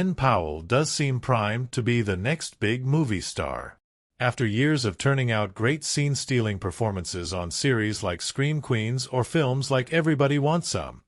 Glen Powell does seem primed to be the next big movie star. After years of turning out great scene-stealing performances on series like Scream Queens or films like Everybody Wants Some,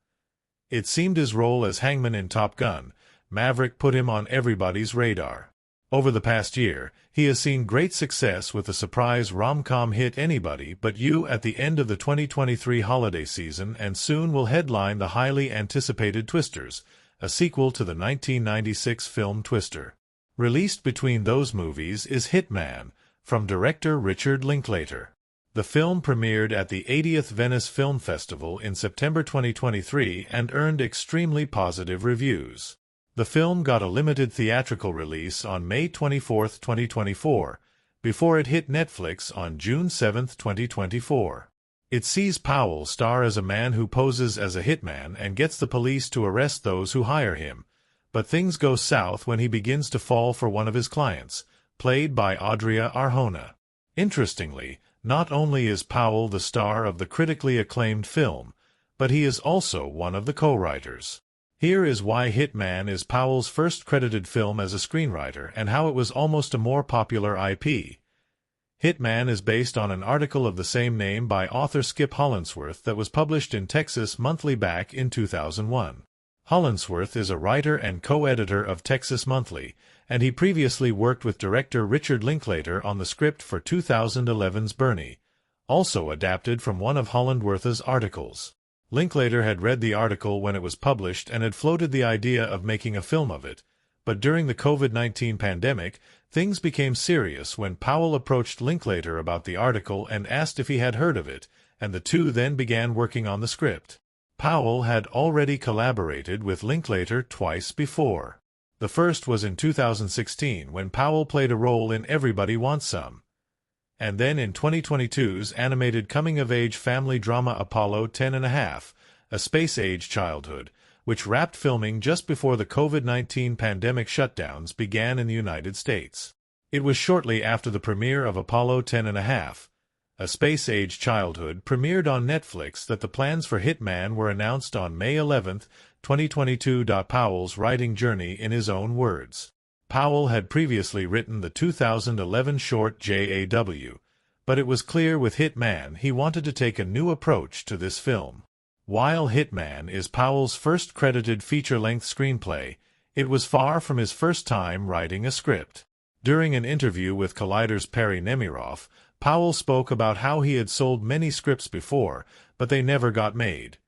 it seemed his role as Hangman in Top Gun: Maverick put him on everybody's radar. Over the past year, he has seen great success with the surprise rom-com hit Anybody But You at the end of the 2023 holiday season, and soon will headline the highly anticipated Twisters, a sequel to the 1996 film Twister. Released between those movies is Hitman, from director Richard Linklater. The film premiered at the 80th Venice Film Festival in September 2023 and earned extremely positive reviews. The film got a limited theatrical release on May 24, 2024, before it hit Netflix on June 7, 2024. It sees Powell star as a man who poses as a hitman and gets the police to arrest those who hire him, but things go south when he begins to fall for one of his clients, played by Adria Arjona. Interestingly, not only is Powell the star of the critically acclaimed film, but he is also one of the co-writers. Here is why Hitman is Powell's first credited film as a screenwriter and how it was almost a more popular IP. Hitman is based on an article of the same name by author Skip Hollandsworth that was published in Texas Monthly back in 2001. Hollandsworth is a writer and co-editor of Texas Monthly, and he previously worked with director Richard Linklater on the script for 2011's Bernie, also adapted from one of Hollandsworth's articles. Linklater had read the article when it was published and had floated the idea of making a film of it, but during the COVID-19 pandemic, things became serious when Powell approached Linklater about the article and asked if he had heard of it, and the two then began working on the script. Powell had already collaborated with Linklater twice before. The first was in 2016 when Powell played a role in Everybody Wants Some, and then in 2022's animated coming-of-age family drama Apollo 10½, A Space-Age Childhood, which wrapped filming just before the COVID-19 pandemic shutdowns began in the United States. It was shortly after the premiere of Apollo 10½, A Space-Age Childhood premiered on Netflix that the plans for Hitman were announced on May 11, 2022. Powell's writing journey in his own words. Powell had previously written the 2011 short JAW, but it was clear with Hitman he wanted to take a new approach to this film. While Hitman is Powell's first credited feature-length screenplay, it was far from his first time writing a script. During an interview with Collider's Perry Nemiroff, Powell spoke about how he had sold many scripts before, but they never got made.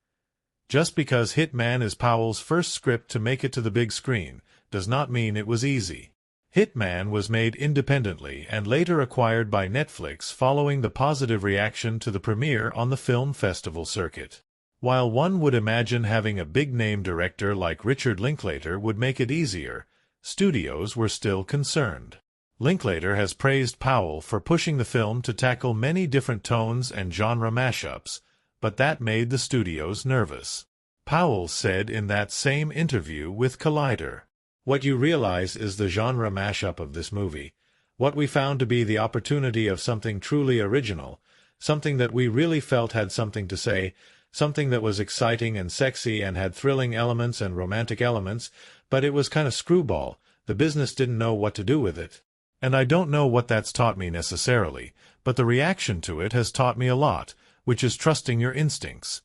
Just because Hitman is Powell's first script to make it to the big screen does not mean it was easy. Hitman was made independently and later acquired by Netflix following the positive reaction to the premiere on the film festival circuit. While one would imagine having a big-name director like Richard Linklater would make it easier, studios were still concerned. Linklater has praised Powell for pushing the film to tackle many different tones and genre mashups, but that made the studios nervous. Powell said in that same interview with Collider, "What you realize is the genre mashup of this movie. What we found to be the opportunity of something truly original, something that we really felt had something to say, something that was exciting and sexy and had thrilling elements and romantic elements, but it was kind of screwball. The business didn't know what to do with it. And I don't know what that's taught me necessarily, but the reaction to it has taught me a lot, which is trusting your instincts."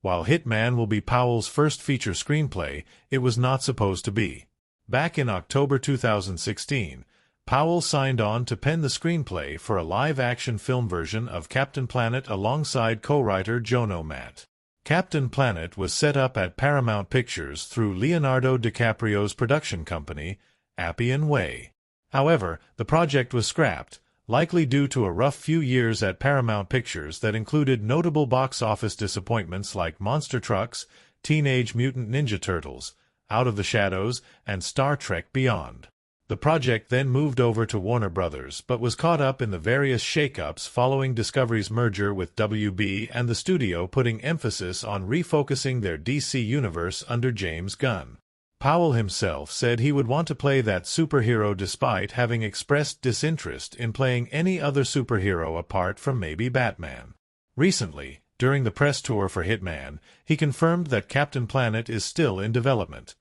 While Hitman will be Powell's first feature screenplay, it was not supposed to be. Back in October 2016, Powell signed on to pen the screenplay for a live-action film version of Captain Planet alongside co-writer Jono Matt. Captain Planet was set up at Paramount Pictures through Leonardo DiCaprio's production company, Appian Way. However, the project was scrapped, likely due to a rough few years at Paramount Pictures that included notable box office disappointments like Monster Trucks, Teenage Mutant Ninja Turtles, Out of the Shadows, and Star Trek Beyond. The project then moved over to Warner Brothers but was caught up in the various shakeups following Discovery's merger with WB and the studio putting emphasis on refocusing their DC universe under James Gunn. Powell himself said he would want to play that superhero despite having expressed disinterest in playing any other superhero apart from maybe Batman. Recently, during the press tour for Hitman, he confirmed that Captain Planet is still in development.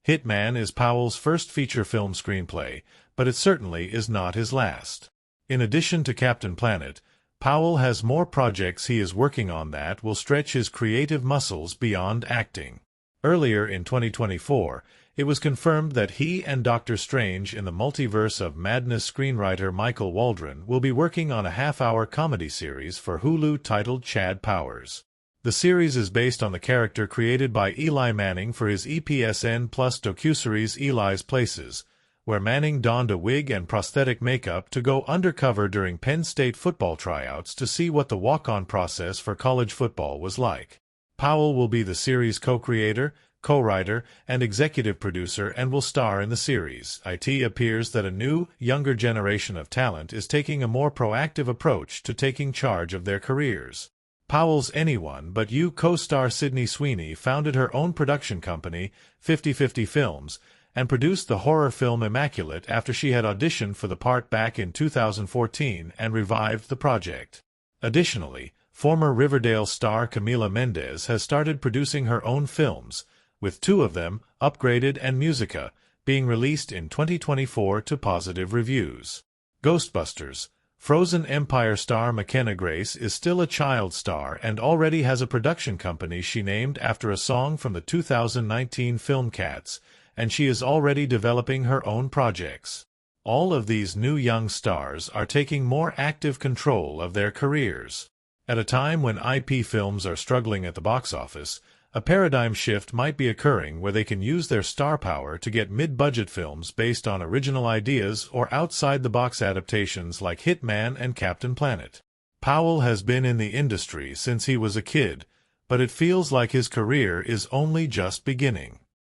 Hitman is Powell's first feature film screenplay, but it certainly is not his last. In addition to Captain Planet, Powell has more projects he is working on that will stretch his creative muscles beyond acting. Earlier in 2024, it was confirmed that he and Doctor Strange in the Multiverse of Madness screenwriter Michael Waldron will be working on a half-hour comedy series for Hulu titled Chad Powers. The series is based on the character created by Eli Manning for his EPSN Plus docuseries Eli's Places, where Manning donned a wig and prosthetic makeup to go undercover during Penn State football tryouts to see what the walk-on process for college football was like. Powell will be the series co-creator, co-writer, and executive producer and will star in the series. It appears that a new, younger generation of talent is taking a more proactive approach to taking charge of their careers. Powell's Anyone But You co-star Sydney Sweeney founded her own production company, 50/50 Films, and produced the horror film Immaculate after she had auditioned for the part back in 2014 and revived the project. Additionally, former Riverdale star Camila Mendez has started producing her own films, with two of them, Upgraded and Musica, being released in 2024 to positive reviews. Ghostbusters. Frozen Empire star McKenna Grace is still a child star and already has a production company she named after a song from the 2019 film Cats, and she is already developing her own projects. All of these new young stars are taking more active control of their careers. At a time when IP films are struggling at the box office, a paradigm shift might be occurring where they can use their star power to get mid-budget films based on original ideas or outside-the-box adaptations like Hitman and Captain Planet. Powell has been in the industry since he was a kid, but it feels like his career is only just beginning.